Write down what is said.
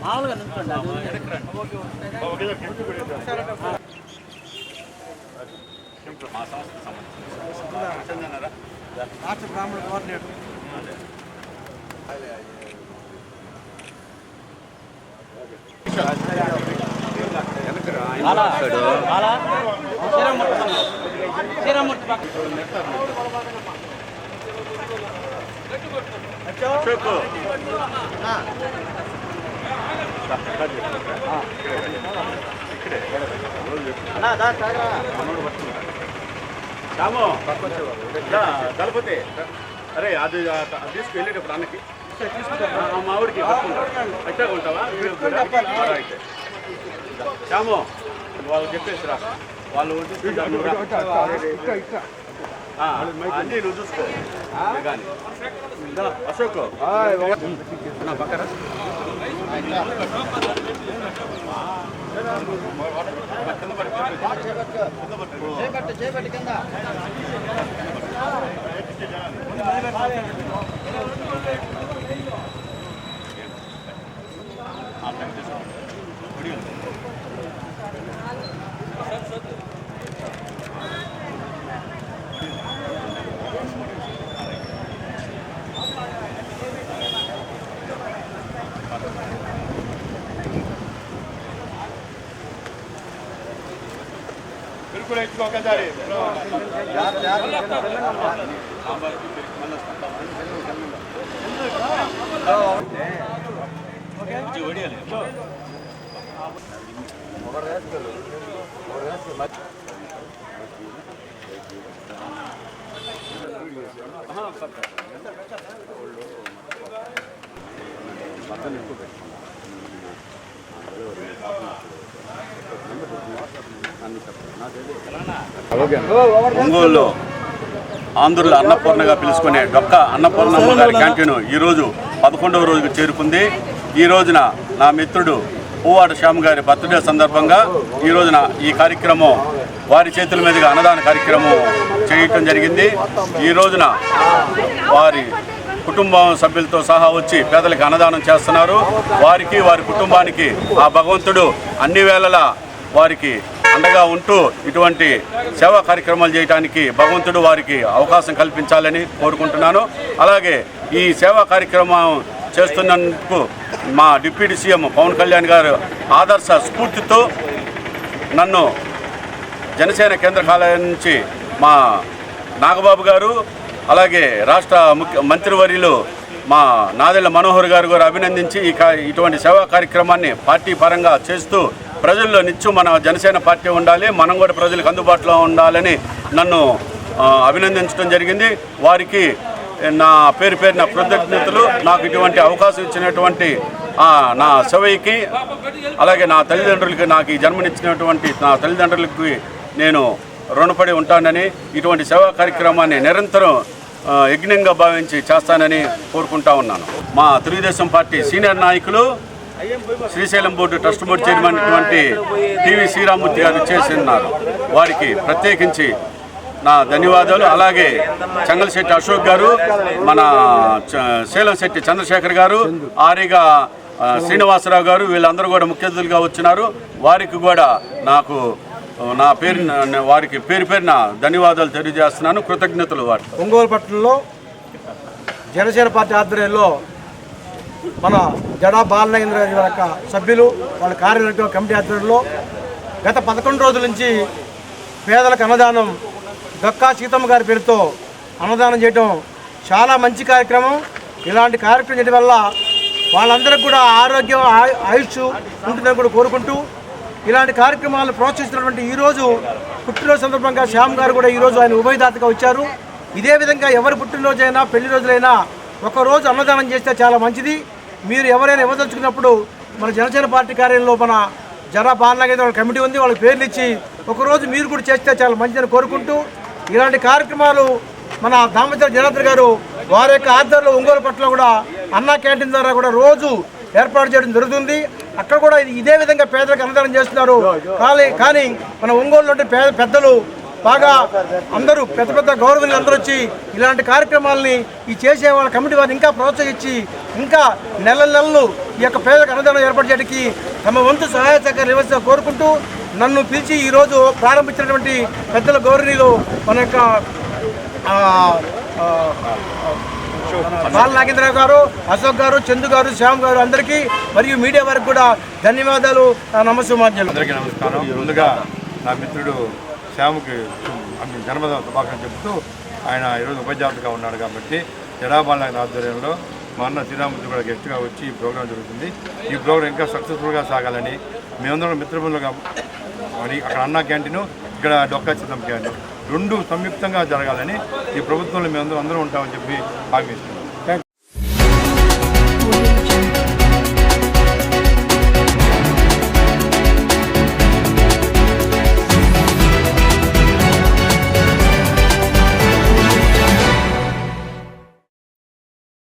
మామూలుగా నుంచోండి. మా సంస్థకు సంబంధించిన రాష్ట్ర బ్రాహ్మణ కోఆర్డినేటర్ దళపతి. అరే అది తీసుకెళ్ళేటప్పుడు అన్నకి మా ఊరికి అట్లా ఉంటావా అయితే శ్యాము వాళ్ళు చెప్పేసి రా. వాళ్ళు అన్నీ నువ్వు చూసుకో కానీ అశోక్ పక్కన ఒకసారి ఒంగోలులో ఆంధ్రుల అన్నపూర్ణగా పిలుచుకునే డొక్క అన్నపూర్ణమ్మ గారి క్యాంటీన్ ఈరోజు 11వ రోజుకు చేరుకుంది. ఈ రోజున నా మిత్రుడు పువ్వాడ శ్యామ్ గారి బర్త్డే సందర్భంగా ఈ రోజున ఈ కార్యక్రమం వారి చేతుల మీదుగా అన్నదాన కార్యక్రమం చేయటం జరిగింది. ఈ రోజున వారి కుటుంబం సభ్యులతో సహా వచ్చి పేదలకు అన్నదానం చేస్తున్నారు. వారికి వారి కుటుంబానికి ఆ భగవంతుడు అన్ని వేళలా వారికి అండగా ఉంటూ ఇటువంటి సేవా కార్యక్రమాలు చేయడానికి భగవంతుడు వారికి అవకాశం కల్పించాలని కోరుకుంటున్నాను. అలాగే ఈ సేవా కార్యక్రమం చేస్తున్నందుకు మా డిప్యూటీ సీఎం పవన్ కళ్యాణ్ గారు ఆదర్శ స్ఫూర్తితో నన్ను జనసేన కేంద్ర కార్యాలయం నుంచి మా నాగబాబు గారు అలాగే రాష్ట్ర మంత్రివర్యులు మా నాదెళ్ల మనోహర్ గారు కూడా అభినందించి ఇటువంటి సేవా కార్యక్రమాన్ని పార్టీ పరంగా చేస్తూ ప్రజల్లో నిత్యం మన జనసేన పార్టీ ఉండాలి, మనం కూడా ప్రజలకు అందుబాటులో ఉండాలని నన్ను అభినందించడం జరిగింది. వారికి నా పేరున కృతజ్ఞతలు. నాకు ఇటువంటి అవకాశం ఇచ్చినటువంటి నా శివయ్యకి అలాగే నా తల్లిదండ్రులకి నాకు ఈ జన్మనిచ్చినటువంటి నా తల్లిదండ్రులకి నేను రుణపడి ఉంటానని ఇటువంటి సేవా కార్యక్రమాన్ని నిరంతరం యజ్ఞంగా భావించి చేస్తానని కోరుకుంటా ఉన్నాను. మా తెలుగుదేశం పార్టీ సీనియర్ నాయకులు Srisailam board trust board chairman TV Sriramurthy గారు చేస్తున్నారు. వారికి ప్రత్యేకించి నా ధన్యవాదాలు. అలాగే చెంగల్శెట్టి అశోక్ గారు, మన శీలం శెట్టి చంద్రశేఖర్ గారు, ఆరిగా శ్రీనివాసరావు గారు వీళ్ళందరూ కూడా ముఖ్య అతిథులుగా వచ్చినారు. వారికి కూడా నాకు నా వారికి పేరున ధన్యవాదాలు తెలియజేస్తున్నాను, కృతజ్ఞతలు. వారి ఒంగోలు పట్టణంలో జనసేన పార్టీ ఆధ్వర్యంలో మన జడా బాలనగేంద్ర యొక్క సభ్యులు వాళ్ళ కార్యవర్గ కమిటీ ఆధ్వర్యంలో గత 11 రోజుల నుంచి పేదలకు అన్నదానం దొక్కా సీతమ్మ గారి పేరుతో అన్నదానం చేయడం చాలా మంచి కార్యక్రమం. ఇలాంటి కార్యక్రమం చేయడం వల్ల వాళ్ళందరికీ కూడా ఆరోగ్యం ఆయుష్ ఉంటుందని కూడా కోరుకుంటూ ఇలాంటి కార్యక్రమాలను ప్రోత్సహిస్తున్నటువంటి ఈరోజు పుట్టినరోజు సందర్భంగా శ్యామ్ గారు కూడా ఈరోజు ఆయన ఉభయదాతగా వచ్చారు. ఇదే విధంగా ఎవరి పుట్టినరోజైనా పెళ్లి రోజులైనా ఒకరోజు అన్నదానం చేస్తే చాలా మంచిది. మీరు ఎవరైనా ఇవ్వదలుచుకున్నప్పుడు మన జనసేన పార్టీ కార్యాలయంలో మన జరా బాలనాగేంద్ర వాళ్ళ కమిటీ ఉంది, వాళ్ళకి పేర్లు ఇచ్చి ఒకరోజు మీరు కూడా చేస్తే చాలా మంచిదని కోరుకుంటూ ఇలాంటి కార్యక్రమాలు మన దామచర్ల జనార్దన్ గారు వారి యొక్క ఆధ్వర్యంలో ఒంగోలు పట్ల కూడా అన్నా క్యాంటీన్ ద్వారా కూడా రోజు ఏర్పాటు చేయడం జరుగుతుంది. అక్కడ కూడా ఇదే విధంగా పేదలకు అన్నదానం చేస్తున్నారు. కానీ మన ఒంగోలులో పెద్దలు బాగా అందరూ పెద్ద గౌరవులు అందరూ వచ్చి ఇలాంటి కార్యక్రమాలని ఈ చేసే వాళ్ళ కమిటీ వారిని ఇంకా ప్రోత్సహించి ఇంకా నెలలు ఈ యొక్క పేదలకు అన్నదానం ఏర్పాటు చేయడానికి తమ వంతు సహాయ సహకారాలు ఇవ్వాల్సిందిగా కోరుకుంటూ నన్ను పిలిచి ఈరోజు ప్రారంభించినటువంటి పెద్దల గౌరవనీయులు మన యొక్క బాల నాగేంద్రరావు గారు, అశోక్ గారు, చందు గారు, శ్యామ్ గారు అందరికీ మరియు మీడియా వారికి కూడా ధన్యవాదాలు, నమస్కారం. అందరికీ నమస్కారం. ముందుగా నా మిత్రుడు శ్యామ్కి జన్మదిన శుభాకాంక్షలు చెబుతూ ఆయన ఈరోజు ఉపాధ్యాయుడిగా ఉన్నాడు కాబట్టి జడా బాలనాగేంద్ర ఆధ్వర్యంలో మా అన్న శ్రీరాముడు కూడా గెస్ట్గా వచ్చి ఈ ప్రోగ్రాం జరుగుతుంది. ఈ ప్రోగ్రాం ఇంకా సక్సెస్ఫుల్గా సాగాలని మేమందరం మిత్రబృందులుగా మరి అక్కడ అన్నా క్యాంటీను, ఇక్కడ డొక్కా చిత్తం క్యాంటీన్ రెండు సంయుక్తంగా జరగాలని ఈ ప్రభుత్వంలో మేమందరం ఉంటామని చెప్పి హామీ ఇస్తున్నాం.